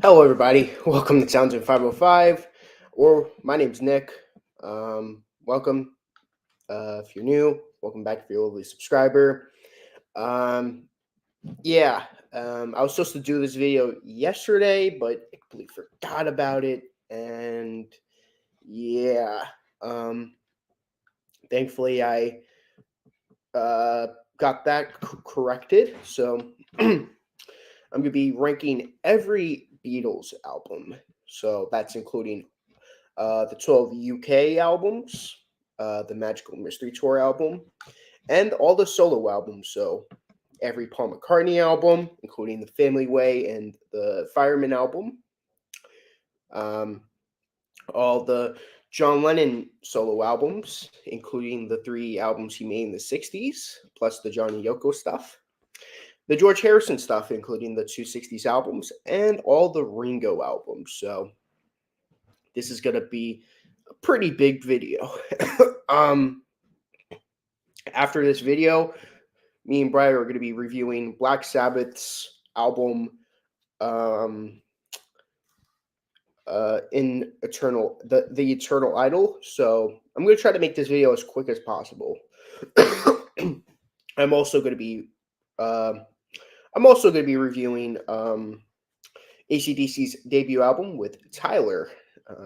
Hello, everybody. Welcome to Sounds in 505. Or my name's Nick. Welcome if you're new. Welcome back if you're a lovely subscriber. Um, yeah, I was supposed to do this video yesterday, but I completely forgot about it. And yeah, um, thankfully I got that corrected. So I'm going to be ranking every Beatles album. So that's including the 12 UK albums, the Magical Mystery Tour album, and all the solo albums. So every Paul McCartney album, including the Family Way and the Fireman album, um, all the John Lennon solo albums, including the three albums he made in the 60s, plus the Johnny Yoko stuff, the George Harrison stuff, including the two 60s albums, and all the Ringo albums. So this is going to be a pretty big video. um, After this video, me and Brian are going to be reviewing Black Sabbath's album, um, in Eternal, the Eternal Idol. So I'm going to try to make this video as quick as possible. I'm also going to be, reviewing AC/DC's debut album with Tyler,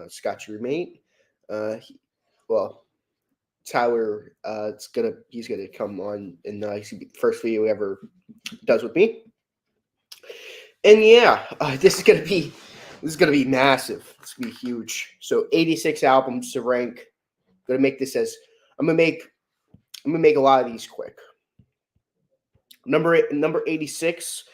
Scott's roommate. Well, Tyler, he's gonna come on and he's gonna be the first video he ever does with me. And yeah, this is gonna be massive. It's gonna be huge. So 86 albums to rank. I'm gonna make a lot of these quick. Number 86,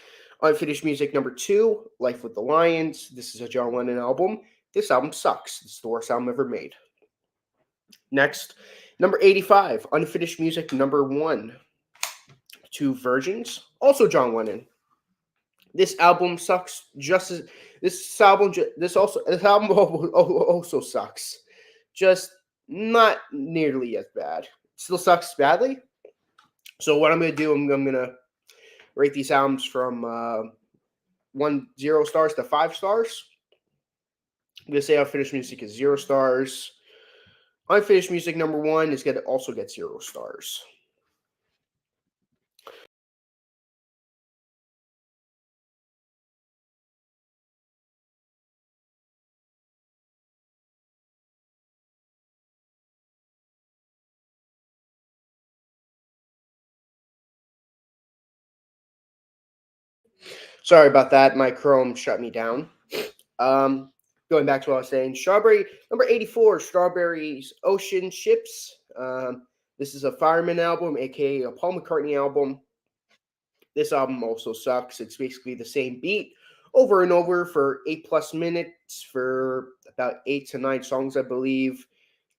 Unfinished Music. Number 2, Life with the Lions. This is a John Lennon album. This album sucks. It's the worst album ever made. Next, number 85, Unfinished Music. Number 1, Two Virgins. Also John Lennon. This album sucks just as this album also sucks. Just not nearly as bad. It still sucks badly. So what I'm gonna do, I'm gonna rate these albums from 0 stars to 5 stars. I'm gonna say Unfinished Music is 0 stars. Unfinished Music number 1 is gonna also get 0 stars. Sorry about that. My Chrome shut me down. Going back to what I was saying, number 84, Strawberries Ocean Ships. This is a Fireman album, aka a Paul McCartney album. This album also sucks. It's basically the same beat over and over for 8+ minutes for about 8 to 9 songs, I believe.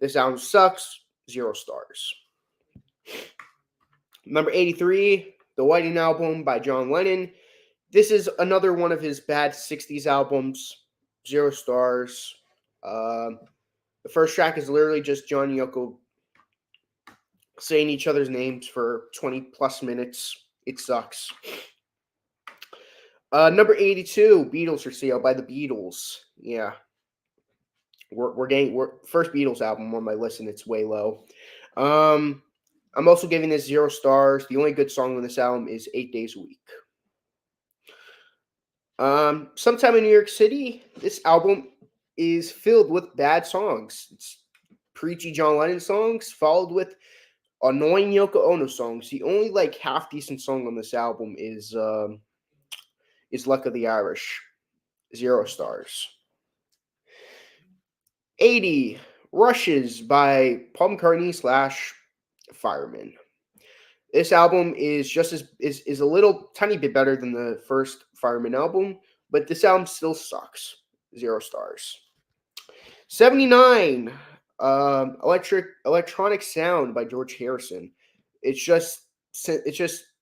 This album sucks. 0 stars. Number 83, The Whiting Album by John Lennon. This is another one of his bad 60s albums. 0 stars. The first track is literally just John and Yoko saying each other's names for 20+ minutes. It sucks. Number 82, Beatles for Sale by the Beatles. Yeah. We're first Beatles album on my list, and it's way low. I'm also giving this 0 stars. The only good song on this album is 8 Days a Week. Sometime in New York City, this album is filled with bad songs. It's preachy John Lennon songs, followed with annoying Yoko Ono songs. The only half decent song on this album is Luck of the Irish. 0 stars. 80, Rushes by Paul McCartney / Fireman. This album is is a little tiny bit better than the first Fireman album, but this album still sucks. 0 stars. 79, Electronic Sound by George Harrison. It's just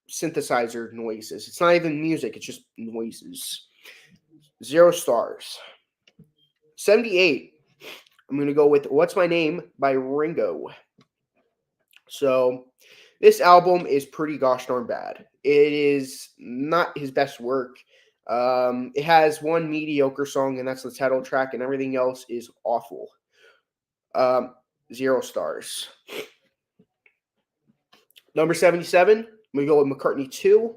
synthesizer noises. It's not even music. It's just noises. 0 stars. 78, I'm going to go with What's My Name by Ringo. So this album is pretty gosh darn bad. It is not his best work. It has one mediocre song, and that's the title track, and everything else is awful. Um, 0 stars. Number 77, we go with McCartney 2.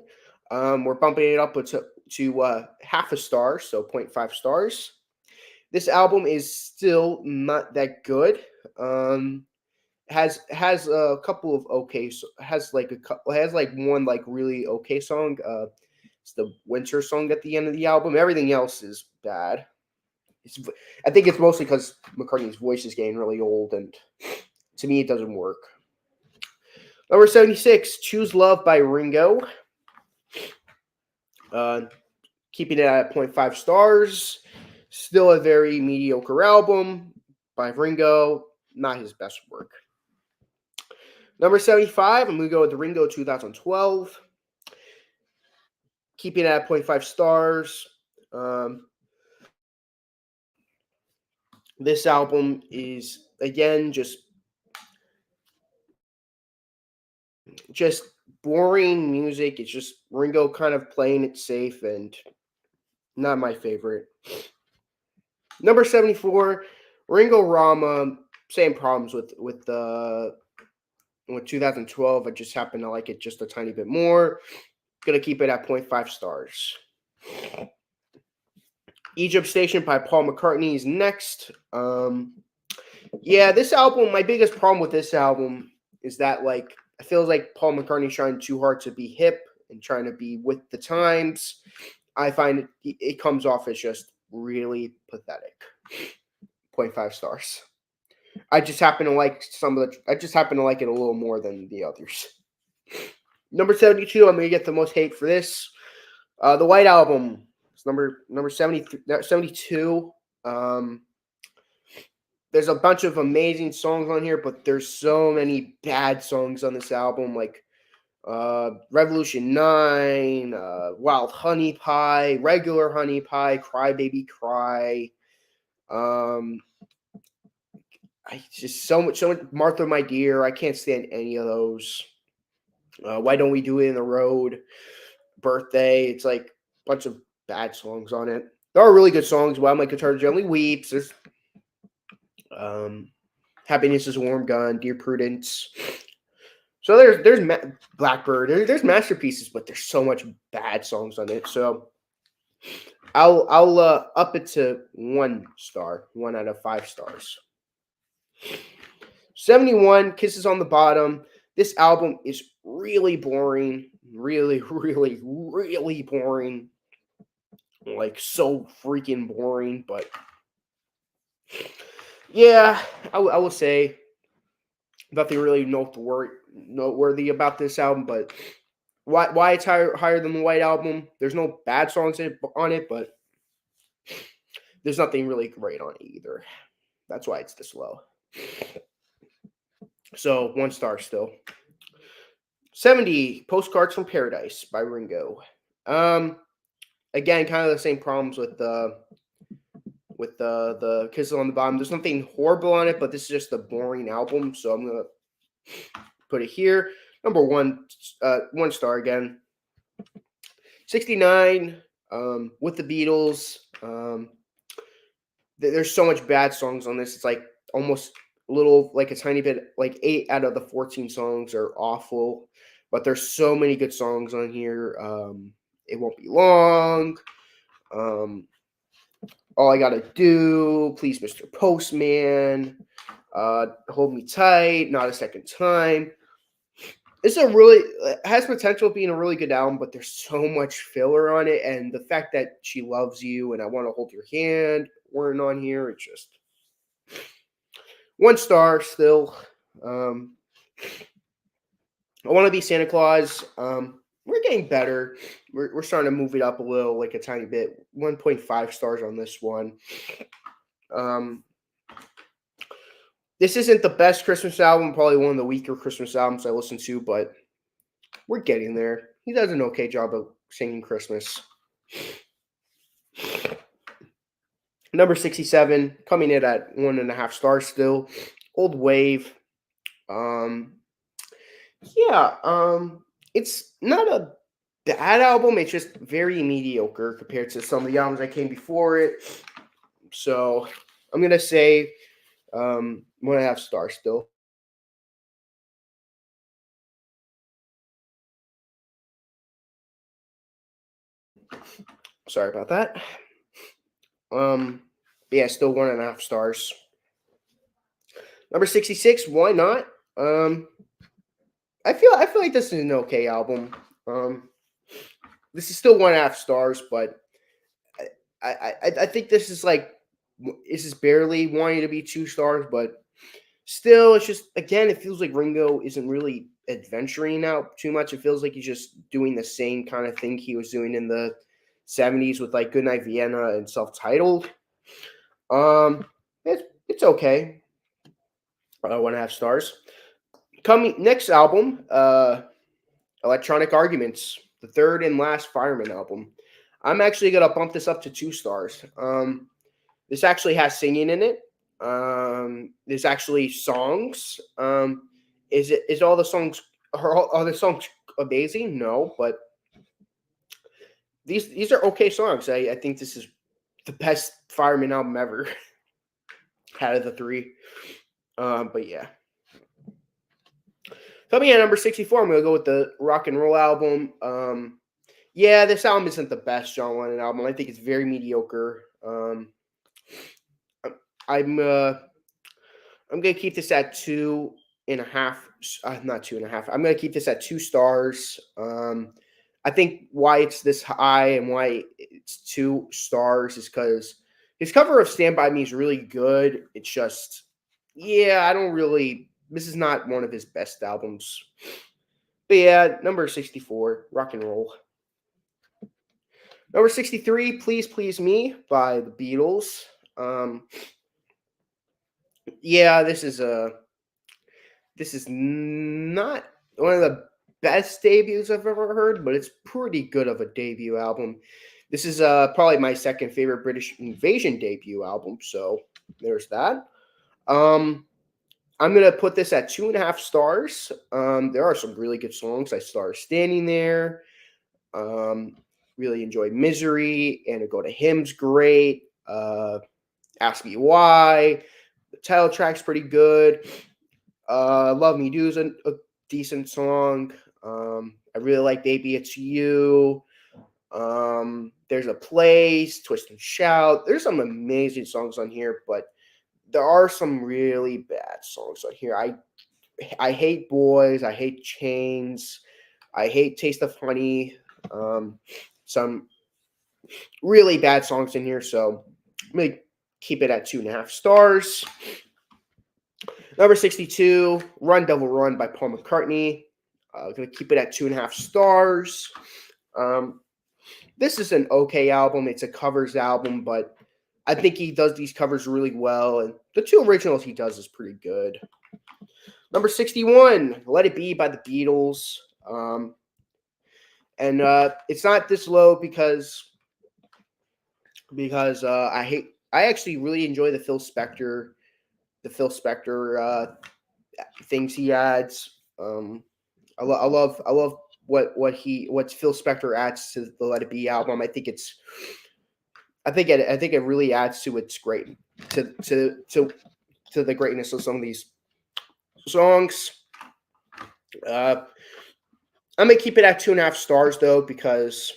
We're bumping it up to half a star, so zero point 0.5 stars. This album is still not that good. Has a couple of okay, has like one like really okay song. It's the winter song at the end of the album. Everything else is bad. It's, I think it's mostly because McCartney's voice is getting really old, and to me, it doesn't work. Number 76, Choose Love by Ringo. Uh, Keeping it at zero point 0.5 stars. Still a very mediocre album by Ringo. Not his best work. Number 75, I'm going to go with the Ringo 2012. Keeping it at 0.5 stars. This album is, again, just boring music. It's just Ringo kind of playing it safe and not my favorite. Number 74, Ringo Rama. Same problems with 2012. I just happen to like it just a tiny bit more. Gonna keep it at 0.5 stars. Egypt Station by Paul McCartney is next. Yeah, this album. My biggest problem with this album is that like I feel like Paul McCartney's trying too hard to be hip and trying to be with the times. I find it comes off as just really pathetic. 0.5 stars. I just happen to like I just happen to like it a little more than the others. Number 72, I'm gonna get the most hate for this. The White Album. It's number 72. There's a bunch of amazing songs on here, but there's so many bad songs on this album, like Revolution 9, Wild Honey Pie, Regular Honey Pie, Cry Baby Cry. I just so much Martha My Dear. I can't stand any of those. Why Don't We Do It in the Road? Birthday. It's like a bunch of bad songs on it. There are really good songs. While My Guitar Gently Weeps. There's Happiness Is a Warm Gun, Dear Prudence. So there's Blackbird. There's masterpieces, but there's so much bad songs on it. So I'll up it to 1 star, 1 out of 5 stars. 71, Kisses on the Bottom. This album is really boring. Really, really, really boring. Like so freaking boring, but yeah, I will say nothing really noteworthy about this album, but why it's higher than the White Album? There's no bad songs on it, but there's nothing really great on it either. That's why it's this low. So 1 star still. 70, Postcards from Paradise by Ringo. Again, kind of the same problems with the Kisses on the Bottom. There's nothing horrible on it, but this is just a boring album, so I'm gonna put it here. Number 1, 1 star again. 69, with the Beatles. There's so much bad songs on this. It's like almost a little, like a tiny bit, like 8 out of the 14 songs are awful, but there's so many good songs on here. It Won't Be Long. All I Gotta Do, Please Mr. Postman, Hold Me Tight, Not a Second Time. It's has potential of being a really good album, but there's so much filler on it, and the fact that She Loves You and I Want to Hold Your Hand weren't on here. It's just 1 star still. I Want to Be Santa Claus. We're getting better. We're starting to move it up a little, like a tiny bit. 1.5 stars on this one. This isn't the best Christmas album, probably one of the weaker Christmas albums I listen to, but we're getting there. He does an okay job of singing Christmas. Number 67, coming in at 1.5 stars still. Old Wave. It's not a bad album. It's just very mediocre compared to some of the albums that came before it. So I'm gonna say 1.5 stars still. Sorry about that. Um, yeah, still 1.5 stars. Number 66. Why not? Um, I feel like this is an okay album. Um, this is still 1.5 stars, but I think this is like this is barely wanting to be 2 stars, but still, it's just again, it feels like Ringo isn't really adventuring out too much. It feels like he's just doing the same kind of thing he was doing in the '70s with like Goodnight Vienna and self-titled. Um, it's okay. 1.5 stars. Coming next album, Electronic Arguments, the third and last Fireman album. I'm actually gonna bump this up to 2 stars. This actually has singing in it. There's actually songs. Is all the songs are the songs amazing? No, but these are okay songs. I think this is the best Fireman album ever out of the three. But yeah. Coming in at number 64, I'm gonna go with the rock and roll album. Yeah, this album isn't the best John Lennon album. I think it's very mediocre. I'm I'm gonna keep this at 2.5. Not 2.5. I'm gonna keep this at 2 stars. I think why it's this high and why it's 2 stars is because his cover of "Stand by Me" is really good. It's just, yeah, I don't really. This is not one of his best albums. But yeah, number 64, rock and roll. Number 63, "Please Please Me" by the Beatles. Um, yeah, this is not one of the best debuts I've ever heard, but it's pretty good of a debut album. This is probably my second favorite British Invasion debut album, so there's that. Um, I'm gonna put this at 2.5 stars. There are some really good songs. I started standing there. Um, really enjoyed "Misery" and "Go to Him's" great. "Ask Me Why." The title track's pretty good. "Love Me Do" is a decent song. I really like "Baby It's You." There's a place, "Twist and Shout." There's some amazing songs on here, but there are some really bad songs on here. I hate "Boys." I hate "Chains." I hate "Taste of Honey." Um, some really bad songs in here, so I'm gonna keep it at 2.5 stars. Number 62, "Run Devil Run" by Paul McCartney. Gonna keep it at 2.5 stars. Um, this is an okay album. It's a covers album, but I think he does these covers really well, and the two originals he does is pretty good. Number 61, "Let It Be" by the Beatles. And it's not this low because I actually really enjoy the Phil Spector things he adds. I love what Phil Spector adds to the Let It Be album. I think it really adds to its great to the greatness of some of these songs. Uh, I'm gonna keep it at 2.5 stars though because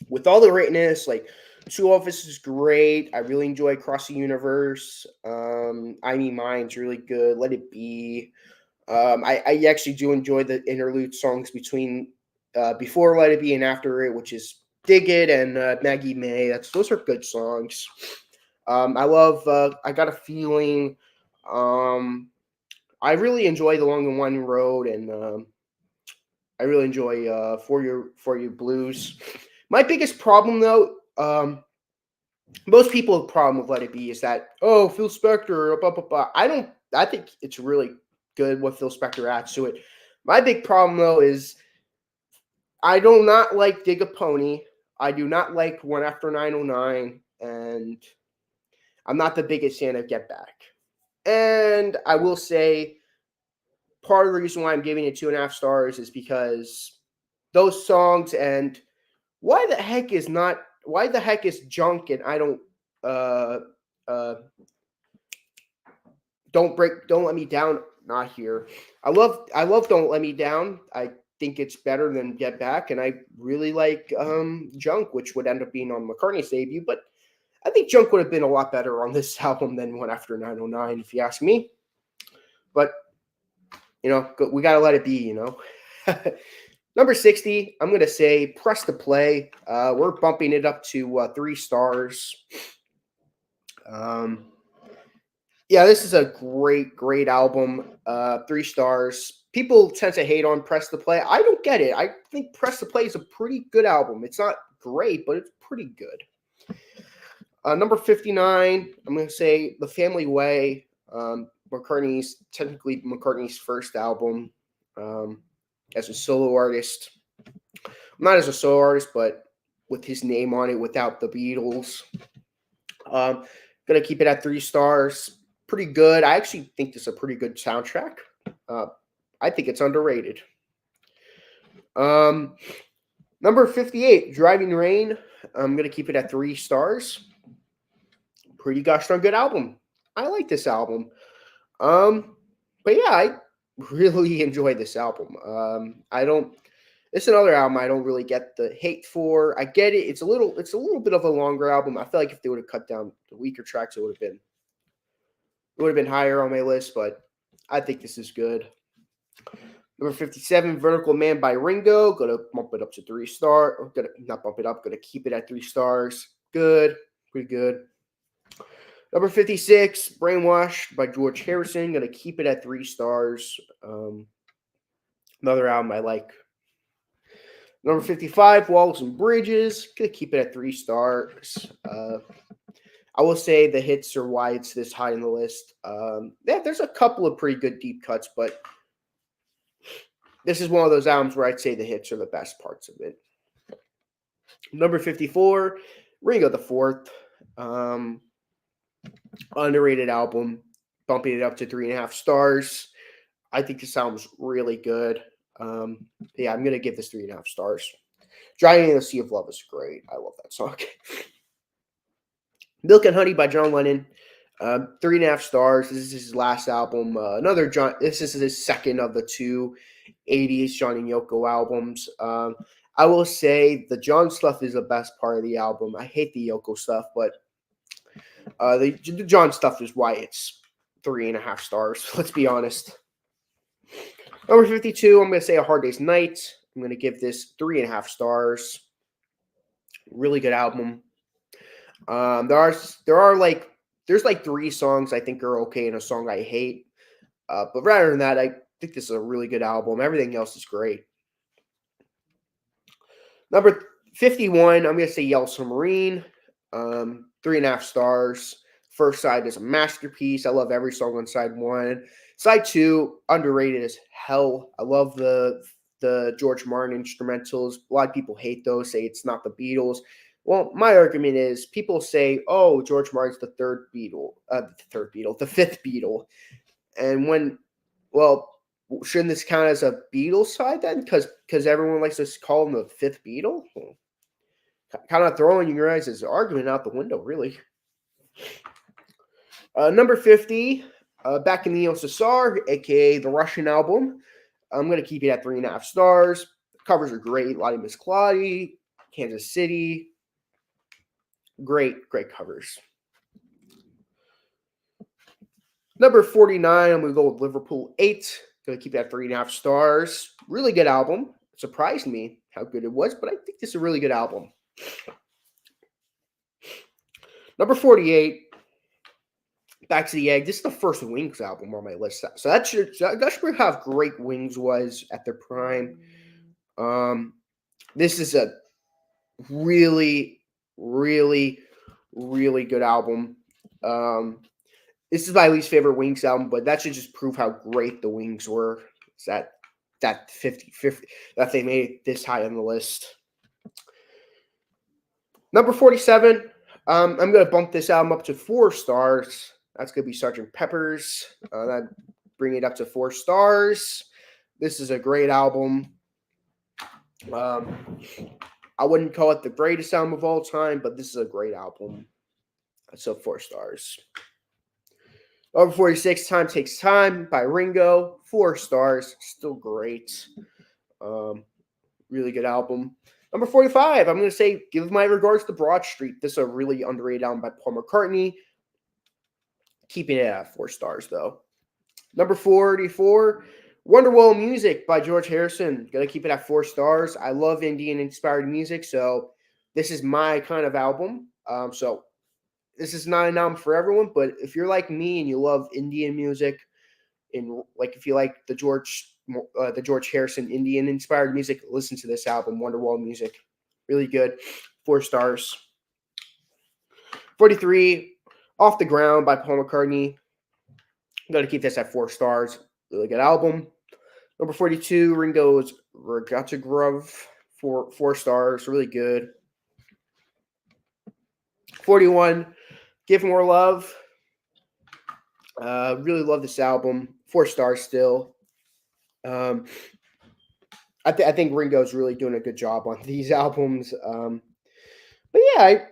with all the greatness, like Two of Us is great. I really enjoy Cross the Universe. I Mean Mine's really good. Let It Be. I actually do enjoy the interlude songs between before Let It Be and after it, which is Dig It and Maggie May. Those are good songs. I love I Got a Feeling. Um, I really enjoy The Long and Winding Road, and I really enjoy For You Blues. My biggest problem though, most people have a problem with Let It Be is that, oh, Phil Spector, blah blah blah. I think it's really good what Phil Spector adds to it. My big problem though is I do not like Dig a Pony. I do not like One After 909, and I'm not the biggest fan of Get Back. And I will say part of the reason why I'm giving it 2.5 stars is because those songs. And why the heck is not why the heck is Junk and I uh uh don't let me down not here. I love Don't Let Me Down. I think it's better than Get Back, and I really like Junk, which would end up being on McCartney's debut, but I think Junk would have been a lot better on this album than One After 909, if you ask me. But we gotta let it be. Number 60, I'm gonna say Press to Play. We're bumping it up to 3 stars. Um, yeah, this is a great album. 3 stars. People tend to hate on Press to Play. I don't get it. I think Press to Play is a pretty good album. It's not great, but it's pretty good. Number 59, I'm going to say The Family Way. Technically McCartney's first album as a solo artist. Not as a solo artist, but with his name on it without the Beatles. Gonna keep it at 3 stars. Pretty good. I actually think this is a pretty good soundtrack. I think it's underrated. Number 58, Driving Rain. I'm gonna keep it at 3 stars. Pretty gosh darn good album. I like this album. But yeah, I really enjoy this album. I don't. It's another album I don't really get the hate for. I get it. It's a little bit of a longer album. I feel like if they would have cut down the weaker tracks, it would have been higher on my list. But I think this is good. Number 57, Vertical Man by Ringo. Gonna bump it up to 3 star. Or gonna not bump it up. Gonna keep it at 3 stars. Good, pretty good. Number 56, Brainwashed by George Harrison. Gonna keep it at 3 stars. Another album I like. Number 55, Walls and Bridges. Gonna keep it at 3 stars. I will say the hits are why it's this high in the list. Yeah, there's a couple of pretty good deep cuts, but this is one of those albums where I'd say the hits are the best parts of it. Number 54, Ringo the Fourth. Underrated album. Bumping it up to 3.5 stars. I think this album's really good. Yeah, I'm gonna give this 3.5 stars. Driving in the Sea of Love is great. I love that song. Milk and Honey by John Lennon. 3.5 stars. This is his last album. Another John. This is his second of the two 80s John and Yoko albums. I will say the John stuff is the best part of the album. I hate the Yoko stuff, but the John stuff is why it's 3.5 stars. Let's be honest. Number 52, I'm going to say A Hard Day's Night. I'm going to give this 3.5 stars. Really good album. There's like 3 songs I think are okay and a song I hate. But rather than that, I think this is a really good album. Everything else is great. Number 51, I'm going to say Yellow Submarine. 3.5 stars. First side is a masterpiece. I love every song on side 1. Side 2, underrated as hell. I love the George Martin instrumentals. A lot of people hate those, say it's not the Beatles. Well, my argument is people say, "Oh, George Martin's the fifth Beatle," and shouldn't this count as a Beatles side then? Because everyone likes to call him the fifth Beatle. Kind of throwing your guys' argument out the window, really. Number 50, Back in the USSR, aka the Russian album. I'm going to keep it at 3.5 stars. Covers are great. Lottie Miss Claudie, Kansas City. Great covers. Number 49, I'm going to go with Liverpool 8. Going to keep it at 3.5 stars. Really good album. It surprised me how good it was, but I think this is a really good album. Number 48, Back to the Egg. This is the first Wings album on my list. So that should how great Wings was at their prime. This is a really, really, really good album. This is my least favorite Wings album, but that should just prove how great the Wings were. It's that 50 that they made it this high on the list. Number 47, I'm going to bump this album up to 4 stars. That's going to be Sgt. Pepper's. That bring it up to 4 stars. This is a great album. Um, I wouldn't call it the greatest album of all time, but this is a great album. So 4 stars. Over 46, Time Takes Time by Ringo. 4 stars. Still great. Um, really good album. Number 45, I'm going to say Give My Regards to Broad Street. This is a really underrated album by Paul McCartney. Keeping it at 4 stars, though. Number 44, Wonderwall Music by George Harrison. Gonna keep it at 4 stars. I love Indian inspired music, so this is my kind of album. So this is not an album for everyone, but if you're like me and you love Indian music, and like if you like the George Harrison Indian inspired music, listen to this album, Wonderwall Music. Really good. 4 stars. 43, Off the Ground by Paul McCartney. I'm gonna keep this at 4 stars. Really good album. Number 42, Ringo's Regatta Grove. 4 stars. Really good. 41, Give More Love. Really love this album. 4 stars still. Um, I think Ringo's really doing a good job on these albums. But yeah,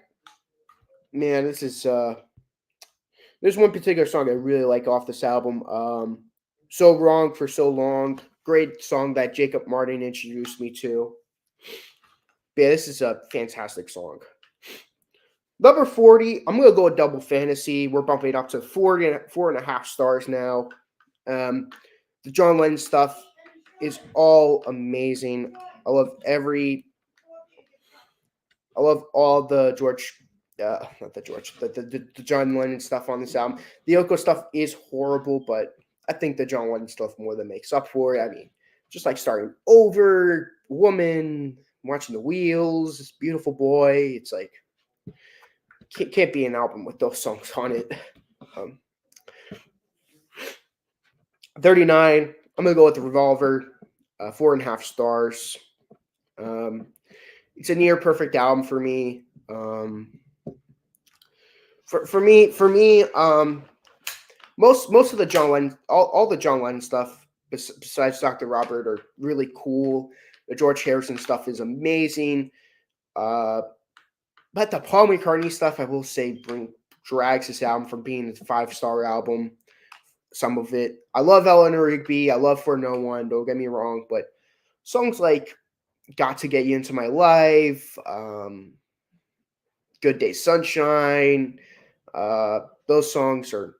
man, this is there's one particular song I really like off this album. So Wrong for So Long. Great song that Jacob Martin introduced me to. But yeah, this is a fantastic song. Number 40, I'm gonna go with Double Fantasy. We're bumping it up to 4.5 stars now. The John Lennon stuff is all amazing. I love all the not the George, the John Lennon stuff on this album. The Yoko stuff is horrible, but I think the John Lennon stuff more than makes up for it. I mean, just like Starting Over, Woman, Watching the Wheels, Beautiful Boy. It's like can't be an album with those songs on it. Um, 39, I'm gonna go with the Revolver. 4.5 stars. It's a near perfect album for me. Most of the John Lennon, all the John Lennon stuff besides Dr. Robert are really cool. The George Harrison stuff is amazing. But the Paul McCartney stuff, I will say, drags this album from being a 5-star album. Some of it, I love Eleanor Rigby. I love For No One. Don't get me wrong, but songs like "Got to Get You Into My Life," "Good Day Sunshine," those songs are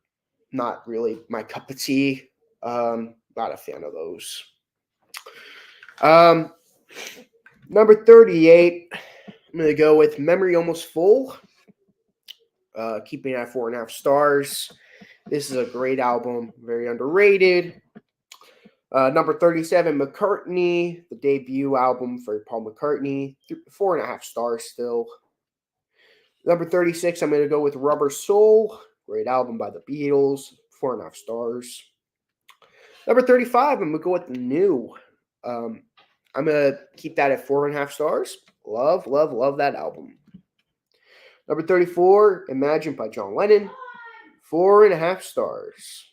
not really my cup of tea. Not a fan of those. Number 38, I'm going to go with Memory Almost Full. Keeping it at 4.5 stars. This is a great album, very underrated. Number 37, McCartney, the debut album for Paul McCartney. 4.5 stars still. Number 36, I'm going to go with Rubber Soul. Great album by the Beatles. 4.5 stars. Number 35, I'm going to go with The New. I'm going to keep that at 4.5 stars. Love, love, love that album. Number 34, Imagine by John Lennon. 4.5 stars.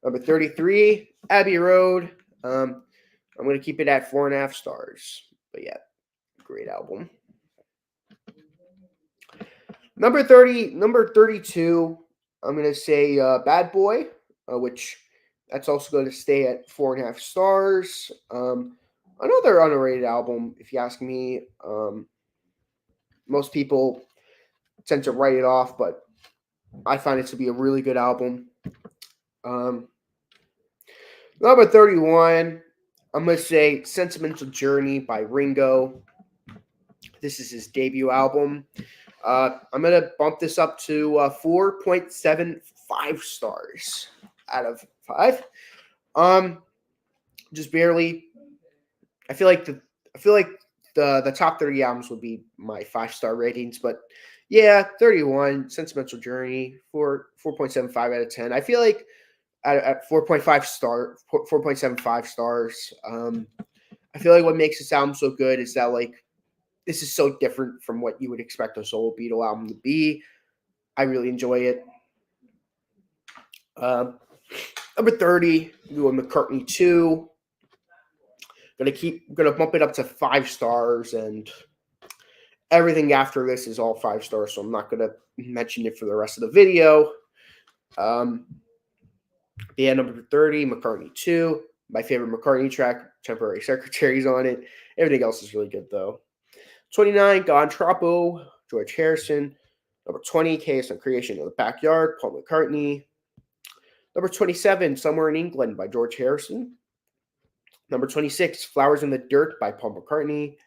Number 33, Abbey Road. I'm going to keep it at 4.5 stars. But yeah, great album. Number 32, I'm going to say Bad Boy, which that's also going to stay at 4.5 stars. Another underrated album, if you ask me. Most people tend to write it off, but I find it to be a really good album. Number 31, I'm going to say Sentimental Journey by Ringo. This is his debut album. I'm going to bump this up to 4.75 stars out of 5. Just barely. I feel like the top 30 albums would be my 5-star ratings, but yeah, 31, Sentimental Journey, 4.75 out of 10. I feel like at 4.75 stars. I feel like what makes this album so good is that like this is so different from what you would expect a solo Beatle album to be. I really enjoy it. Number 30, we go with McCartney 2. Gonna bump it up to 5 stars, and everything after this is all 5 stars. So I'm not gonna mention it for the rest of the video. Um, yeah, number 30, McCartney 2. My favorite McCartney track, Temporary Secretaries on it. Everything else is really good though. 29, Gone Troppo, George Harrison. Number 20, Chaos and Creation of the Backyard, Paul McCartney. Number 27, Somewhere in England by George Harrison. Number 26, Flowers in the Dirt by Paul McCartney.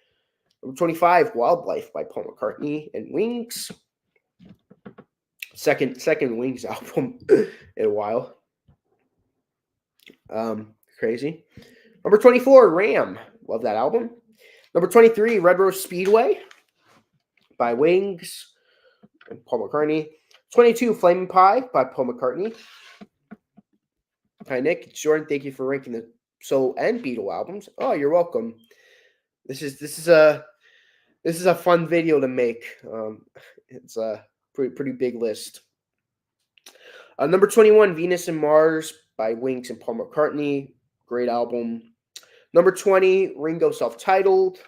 Number 25, Wildlife by Paul McCartney and Wings. Second Wings album in a while. Crazy. Number 24, Ram. Love that album. Number 23, Red Rose Speedway by Wings and Paul McCartney. 22, Flaming Pie by Paul McCartney. Hi, Nick. Jordan, thank you for ranking the solo and Beatle albums. Oh, you're welcome. This is a fun video to make. It's a pretty big list. Number 21, Venus and Mars by Wings and Paul McCartney. Great album. Number 20, Ringo Self-Titled.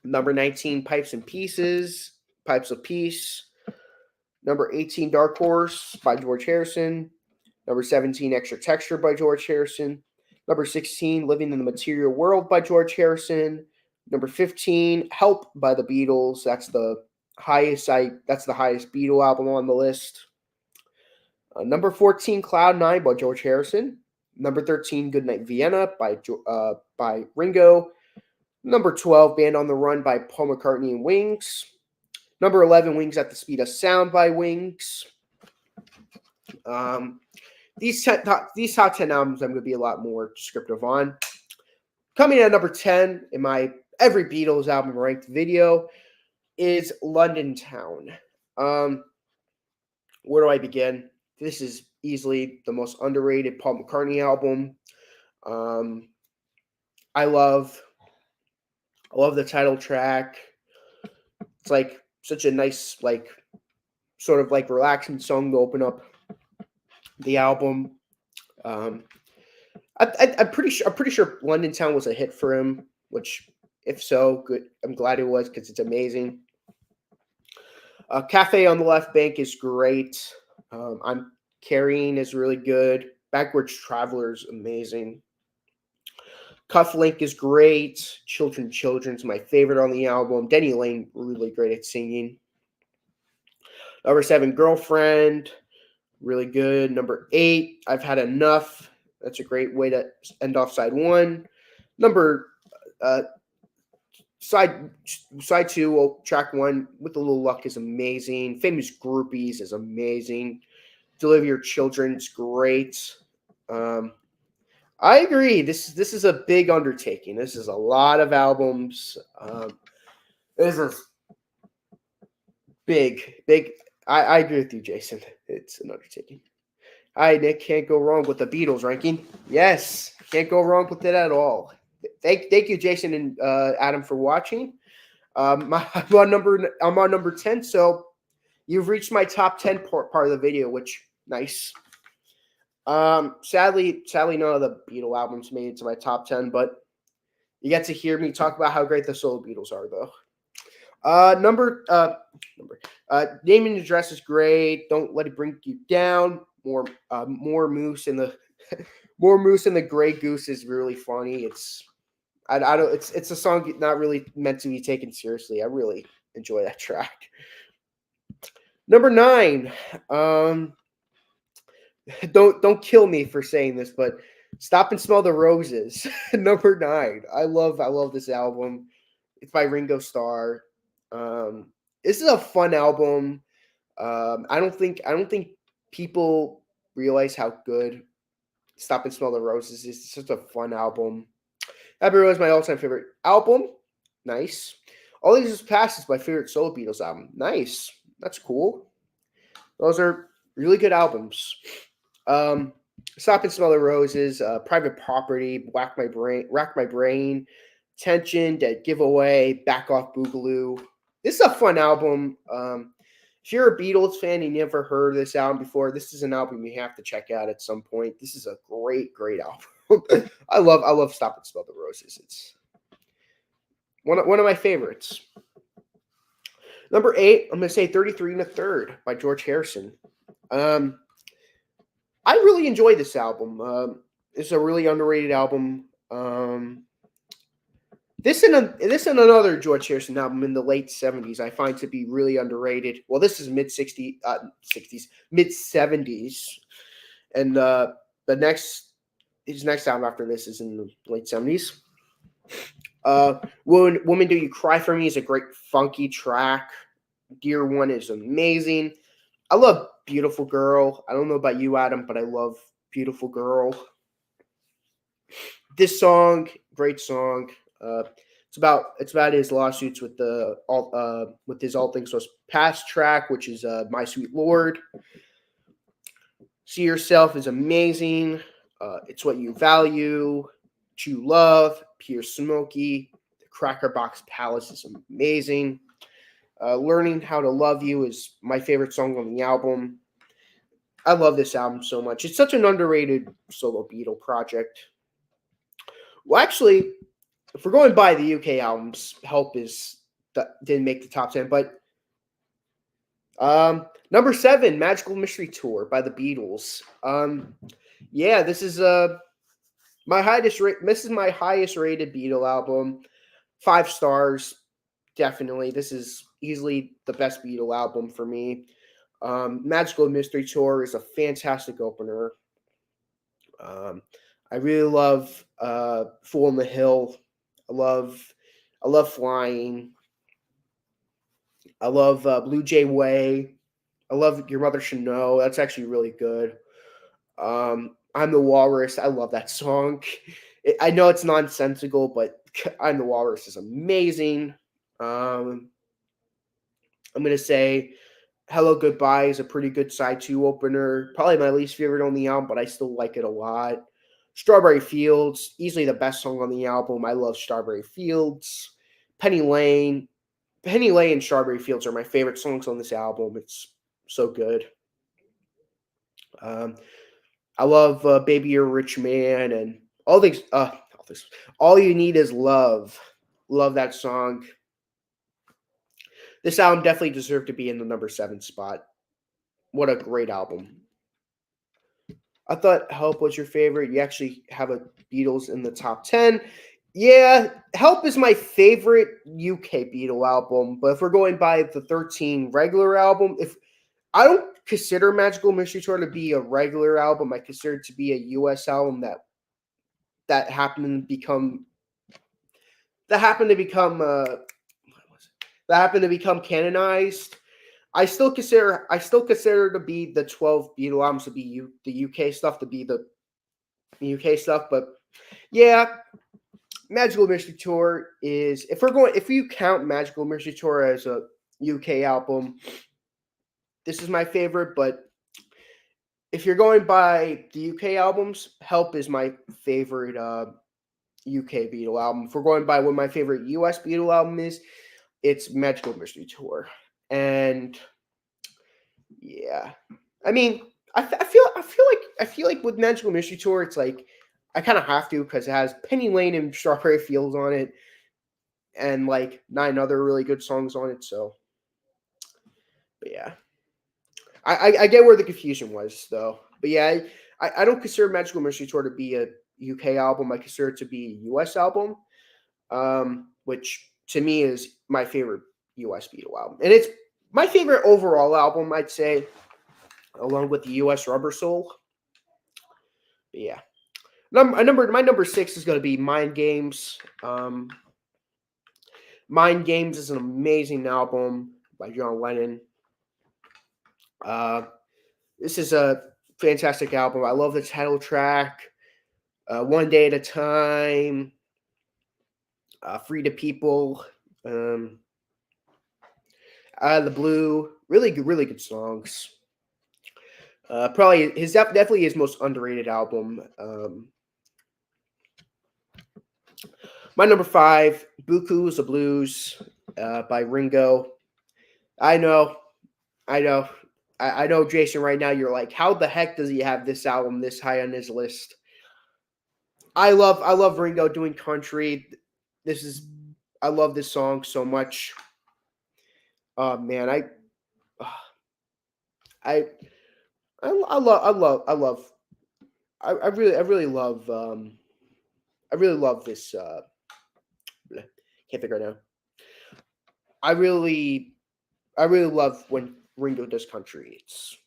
Number 19, Pipes of Peace. Number 18, Dark Horse by George Harrison. Number 17, Extra Texture by George Harrison. Number 16, Living in the Material World by George Harrison. Number 15, Help by the Beatles. That's the highest Beatle album on the list. Number 14, Cloud 9 by George Harrison. Number 13, Goodnight Vienna by Ringo. Number 12, Band on the Run by Paul McCartney and Wings. Number 11, Wings at the Speed of Sound by Wings. These top 10 albums I'm going to be a lot more descriptive on. Coming in at number 10 in my every Beatles album ranked video is London Town. Where do I begin? This is easily the most underrated Paul McCartney album. I love the title track. It's like such a nice, like, sort of like relaxing song to open up the album. I'm pretty sure London Town was a hit for him, which, if so, good. I'm glad it was because it's amazing. Cafe on the Left Bank is great. I'm Carrying is really good. Backwards Traveler is amazing. Cufflink is great. Children's my favorite on the album. Denny Lane, really great at singing. Number 7, Girlfriend, really good. Number 8, I've Had Enough. That's a great way to end off side 1. Side 2, track 1, With a Little Luck is amazing. Famous Groupies is amazing. Deliver Your Children's great. I agree. This is a big undertaking. This is a lot of albums. This is big. I agree with you, Jason. It's an undertaking. Hi, Nick. Can't go wrong with the Beatles ranking. Yes, can't go wrong with it at all. Thank you, Jason and Adam, for watching. I'm on number 10, so you've reached my top 10 part of the video, which nice. Sadly, none of the Beatle albums made it to my top 10, but you get to hear me talk about how great the solo Beatles are, though. Name and Address is great. Don't Let It Bring You Down. More moose in the Grey Goose is really funny. It's a song not really meant to be taken seriously. I really enjoy that track. Number 9. Don't kill me for saying this, but Stop and Smell the Roses. Number 9. I love this album. It's by Ringo Starr. This is a fun album. I don't think people realize how good Stop and Smell the Roses is. It's such a fun album. Abbey Road is my all-time favorite album. Nice. All These Past is my favorite solo Beatles album. Nice. That's cool. Those are really good albums. Stop and Smell the Roses, Private Property, Rack My Brain, Tension, Dead Giveaway, Back Off Boogaloo. This is a fun album. If you're a Beatles fan and you never heard this album before, this is an album you have to check out at some point. This is a great album. I love Stop and Smell the Roses. It's one of my favorites. Number 8, I'm gonna say 33 and a Third by George Harrison. Um, I really enjoy this album. It's a really underrated album. This and another George Harrison album in the late '70s I find to be really underrated. Well, this is mid '60s, mid '70s, and the next his next album after this is in the late '70s. Woman, Do You Cry for Me is a great funky track. Dear One is amazing. I love Beautiful Girl. I don't know about you, Adam, but I love Beautiful Girl. This song, great song. It's about his lawsuits with the all with his All Things Must Pass track, which is My Sweet Lord. See Yourself is amazing. It's What You Value. True Love, Pure Smoky. The Cracker Box Palace is amazing. Learning How to Love You is my favorite song on the album. I love this album so much. It's such an underrated solo Beatle project. Well, actually, if we're going by the UK albums, Help didn't make the top 10, but number 7, Magical Mystery Tour by the Beatles. Yeah, this is this is my highest rated Beatle album. 5 stars, definitely. This is easily the best Beatle album for me. Magical Mystery Tour is a fantastic opener. I really love Fool on the Hill. I love Flying. I love Blue Jay Way. I love Your Mother Should Know. That's actually really good. I'm the Walrus. I love that song. I know it's nonsensical, but I'm the Walrus is amazing. I'm gonna say Hello Goodbye is a pretty good side 2 opener. Probably my least favorite on the album, but I still like it a lot. Strawberry Fields, easily the best song on the album. I love Strawberry Fields. Penny Lane. Penny Lane and Strawberry Fields are my favorite songs on this album. It's so good. Um, I love Baby You're a Rich Man and all you need is love. Love that song. This album definitely deserved to be in the number 7 spot. What a great album. I thought Help was your favorite. You actually have a Beatles in the top 10. Yeah, Help is my favorite UK Beatle album, but if we're going by the 13 regular album, if I don't consider Magical Mystery Tour to be a regular album, I consider it to be a US album that happened to become that happened to become that happened to become canonized. I still consider to be the 12 Beatle albums to be the UK stuff to be the UK stuff, but yeah, Magical Mystery Tour is if you count Magical Mystery Tour as a UK album, this is my favorite, but if you're going by the UK albums, Help is my favorite UK Beatle album. If we're going by what my favorite US Beatle album is, it's Magical Mystery Tour. And yeah, I mean, I feel like with Magical Mystery Tour, it's like I kind of have to because it has Penny Lane and Strawberry Fields on it, and like 9 other really good songs on it. So, but yeah, I get where the confusion was though. But yeah, I don't consider Magical Mystery Tour to be a UK album. I consider it to be a US album, which to me is my favorite US Beatle album, and it's my favorite overall album. I'd say, along with the US Rubber Soul. But yeah. My number 6 is going to be Mind Games. Mind Games is an amazing album by John Lennon. This is a fantastic album. I love the title track, One Day at a Time, Free to People, Out of the Blue. Really good songs. Probably definitely his most underrated album. My number 5, Buku's the Blues by Ringo. I know, I know, I know, Jason. Right now, you're like, how the heck does he have this album this high on his list? I love Ringo doing country. This is I love this song so much. Man, I I love I really love this can't think right now. I really I really love when Ringo does country. It's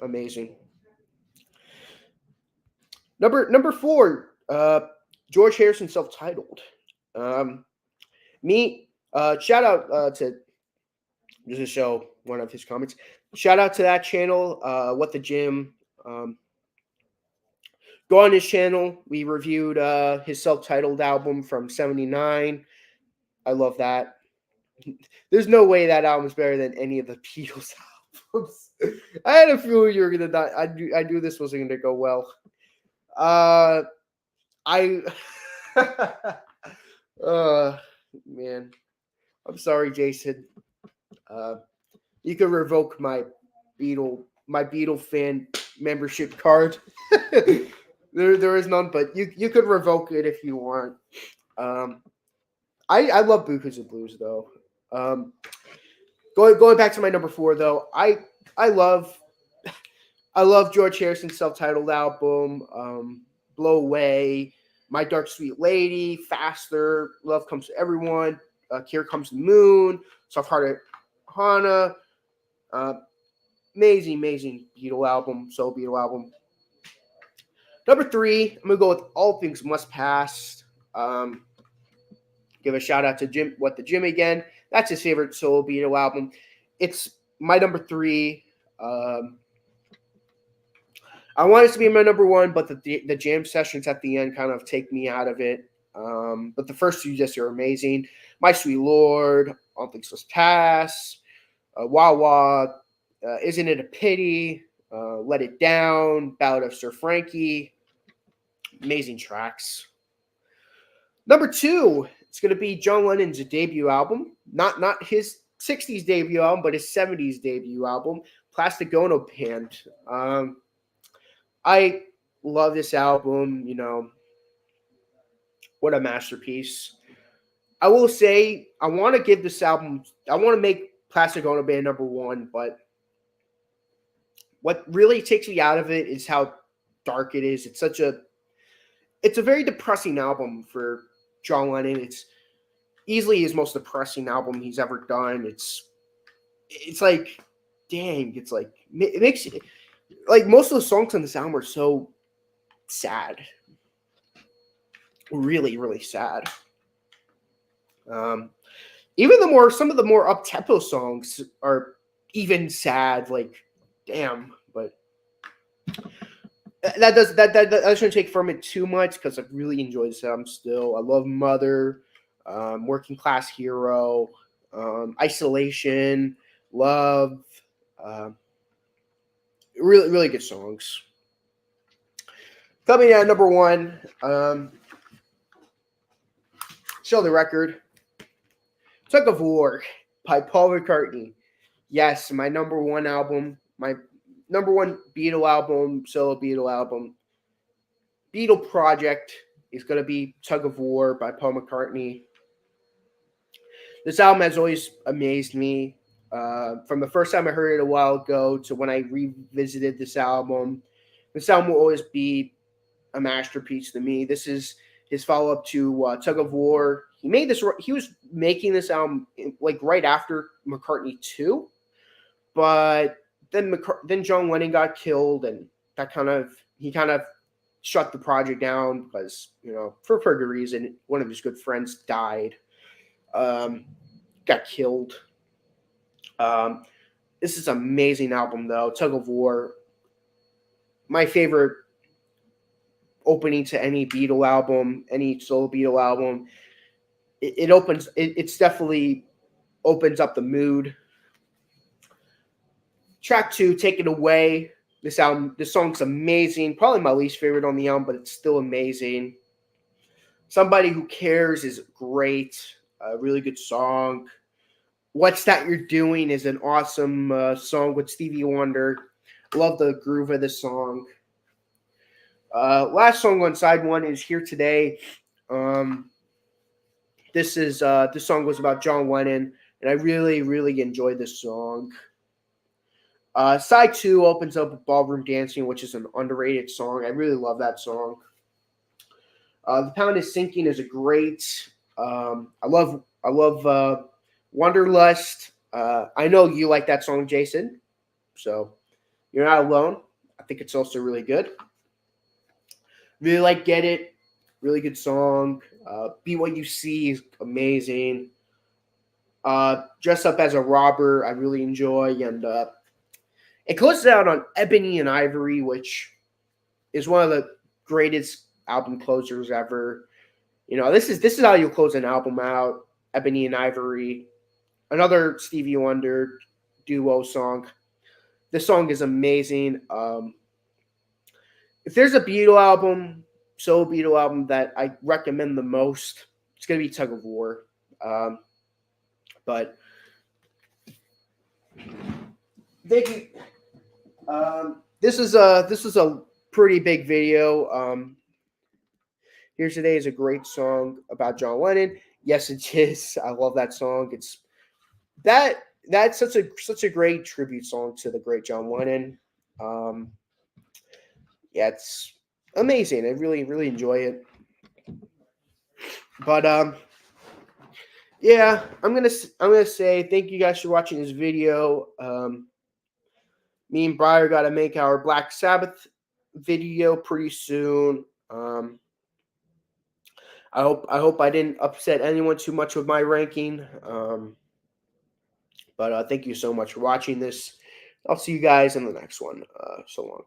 amazing. Number four, George Harrison self-titled. Um me shout out to just to show one of his comments. Shout out to that channel, What the Gym. Um, Go on his channel. We reviewed his self-titled album from '79. I love that. There's no way that album is better than any of the Beatles albums. I had a feeling you were gonna die. I knew this wasn't gonna go well. Uh, I, uh, man, I'm sorry, Jason. Uh, you could revoke my Beatle fan membership card. There is none, but you could revoke it if you want. Um, I love Bookus and Blues though. Um, going back to my number four though, I love I love George Harrison's self-titled album, Blow Away, My Dark Sweet Lady, Faster, Love Comes to Everyone, Here Comes the Moon, Soft Hearted Hana. Uh, amazing Beatle album, solo Beatle album. Number three, I'm gonna go with All Things Must Pass. Um, Give a shout out to Jim, What the Jim again. That's his favorite solo Beatle album. It's my number three. Um, I want it to be my number one, but the jam sessions at the end kind of take me out of it. But the first two just are amazing. My Sweet Lord, All Things Must Pass, Wah Wah, Isn't It a Pity, Let It Down, Ballad of Sir Frankie. Amazing tracks. Number two, it's going to be John Lennon's debut album. Not his '60s debut album, but his '70s debut album, Plastic Ono Band. I love this album. What a masterpiece. I will say, I want to give this album, I want to make Plastic Ono Band number one, but what really takes me out of it is how dark it is. It's a very depressing album for John Lennon. It's easily his most depressing album he's ever done. It's like, dang, it makes like most of the songs on this album are so sad, really sad. Um, Even some of the more up tempo songs are even sad. Like, damn, but that shouldn't take from it too much because I really enjoy this album still. I love Mother, Working Class Hero, Isolation, Love. Um, really good songs. Coming at number one, show the record. Tug of War by Paul McCartney. Yes, my number one album, my number one Beatle album, solo Beatle album. Beatle project is going to be Tug of War by Paul McCartney. This album has always amazed me. From the first time I heard it a while ago to when I revisited this album will always be a masterpiece to me. This is his follow up to Tug of War. He was making this album like right after McCartney 2, but then John Lennon got killed, and he kind of shut the project down because for a good reason. One of his good friends died, got killed. This is an amazing album though. Tug of War, my favorite opening to any Beatle album, any solo Beatle album. It's definitely opens up the mood. Track 2, Take It Away. This song's amazing. Probably my least favorite on the album, but it's still amazing. Somebody Who Cares is great. A really good song. What's That You're Doing is an awesome song with Stevie Wonder. Love the groove of this song. Last song on side one is Here Today. Um, this song was about John Lennon, and I really, really enjoyed this song. Side two opens up with Ballroom Dancing, which is an underrated song. I really love that song. The Pound is Sinking is a great. I love Wanderlust. I know you like that song, Jason. So you're not alone. I think it's also really good. Really like Get It. Really good song. Be What You See is amazing. Dress Up as a Robber, I really enjoy. And it closes out on Ebony and Ivory, which is one of the greatest album closers ever. This is how you close an album out. Ebony and Ivory, another Stevie Wonder duo song. This song is amazing. If there's a Beatle album that I recommend the most, it's gonna be Tug of War. Um, but thank you. This is a pretty big video. Here Today is a great song about John Lennon. Yes, it is. I love that song. It's that that's such a great tribute song to the great John Lennon. Um, yeah, it's amazing. I really really enjoy it. But yeah, I'm gonna say thank you guys for watching this video. Me and Briar got to make our Black Sabbath video pretty soon. I hope I didn't upset anyone too much with my ranking. But thank you so much for watching this. I'll see you guys in the next one. So long.